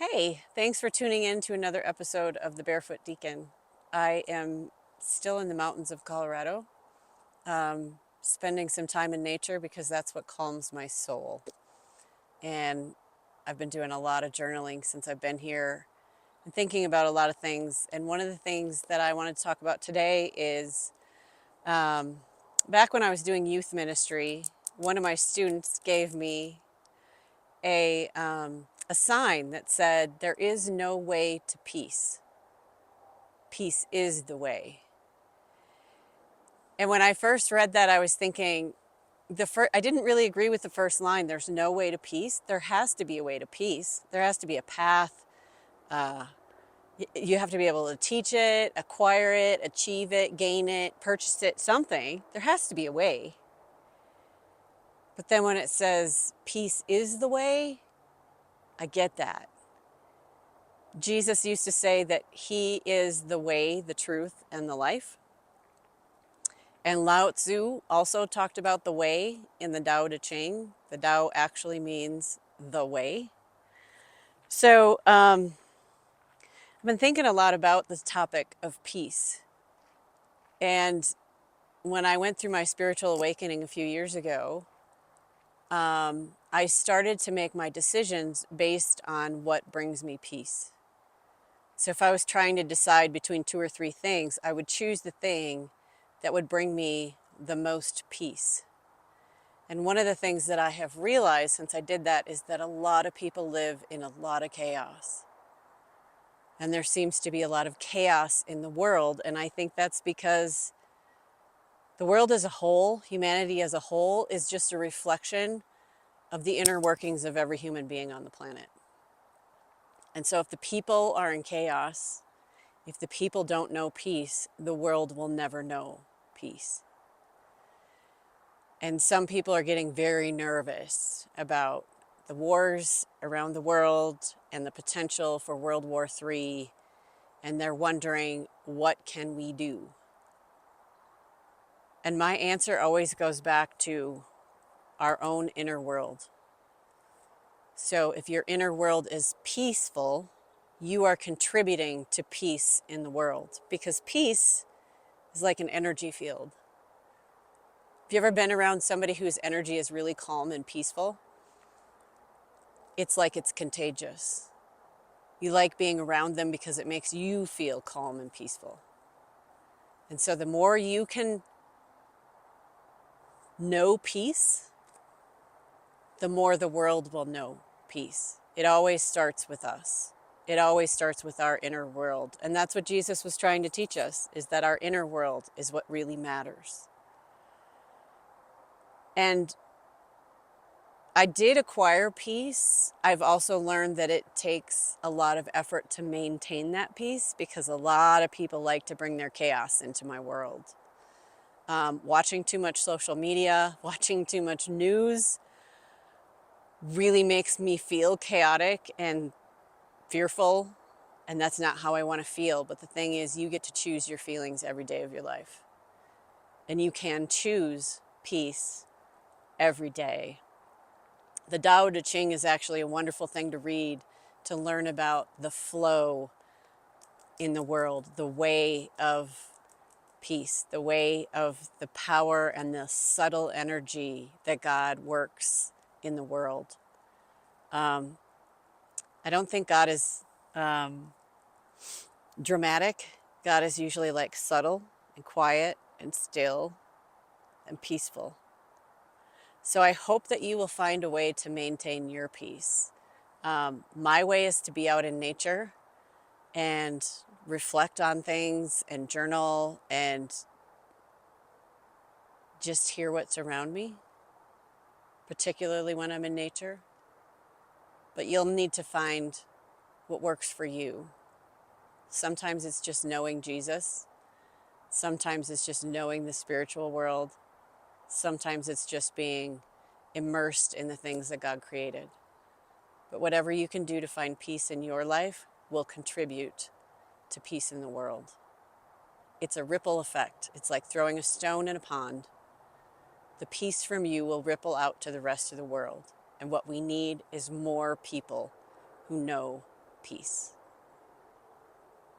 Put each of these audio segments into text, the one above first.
Hey, thanks for tuning in to another episode of the Barefoot Deacon. I am still in the mountains of Colorado, spending some time in nature because that's what calms my soul. And I've been doing a lot of journaling since I've been here and thinking about a lot of things. And one of the things that I wanted to talk about today is back when I was doing youth ministry, one of my students gave me a sign that said, "There is no way to peace. Peace is the way." And when I first read that, I was thinking, I didn't really agree with the first line. There's no way to peace. There has to be a way to peace. There has to be a path. Uh, you have to be able to teach it, acquire it, achieve it, gain it, purchase it, something. There has to be a way. But then when it says peace is the way, I get that. Jesus used to say that he is the way, the truth, and the life. And Lao Tzu also talked about the way in the Tao Te Ching. The Tao actually means the way. So I've been thinking a lot about this topic of peace. And when I went through my spiritual awakening a few years ago, I started to make my decisions based on what brings me peace. So if I was trying to decide between two or three things, I would choose the thing that would bring me the most peace. And one of the things that I have realized since I did that is that a lot of people live in a lot of chaos. And there seems to be a lot of chaos in the world. And I think that's because the world as a whole, humanity as a whole, is just a reflection of the inner workings of every human being on the planet. And so if the people are in chaos, if the people don't know peace, the world will never know peace. And some people are getting very nervous about the wars around the world and the potential for World War III. And they're wondering, what can we do? And my answer always goes back to our own inner world. So if your inner world is peaceful, you are contributing to peace in the world, because peace is like an energy field. Have you ever been around somebody whose energy is really calm and peaceful? It's like it's contagious. You like being around them because it makes you feel calm and peaceful. And so the more you can know peace, the more the world will know peace. It always starts with us. It always starts with our inner world. And that's what Jesus was trying to teach us, is that our inner world is what really matters. And I did acquire peace. I've also learned that it takes a lot of effort to maintain that peace, because a lot of people like to bring their chaos into my world. Watching too much social media, watching too much news really makes me feel chaotic and fearful, and that's not how I want to feel. But the thing is, you get to choose your feelings every day of your life, and you can choose peace every day. The Tao Te Ching is actually a wonderful thing to read, to learn about the flow in the world, the way of peace, the way of the power and the subtle energy that God works in the world. I don't think God is dramatic. God is usually like subtle and quiet and still and peaceful. So I hope that you will find a way to maintain your peace. My way is to be out in nature and reflect on things and journal and just hear what's around me, particularly when I'm in nature. But you'll need to find what works for you. Sometimes it's just knowing Jesus. Sometimes it's just knowing the spiritual world. Sometimes it's just being immersed in the things that God created. But whatever you can do to find peace in your life will contribute to peace in the world. It's a ripple effect. It's like throwing a stone in a pond. The peace from you will ripple out to the rest of the world. And what we need is more people who know peace.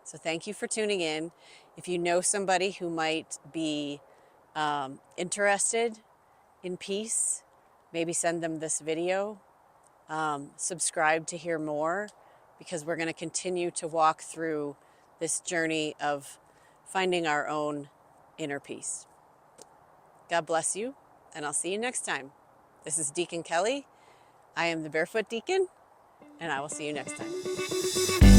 So thank you for tuning in. If you know somebody who might be interested in peace, maybe send them this video. Subscribe to hear more, because we're going to continue to walk through this journey of finding our own inner peace. God bless you, and I'll see you next time. This is Deacon Kelly. I am the Barefoot Deacon, and I will see you next time.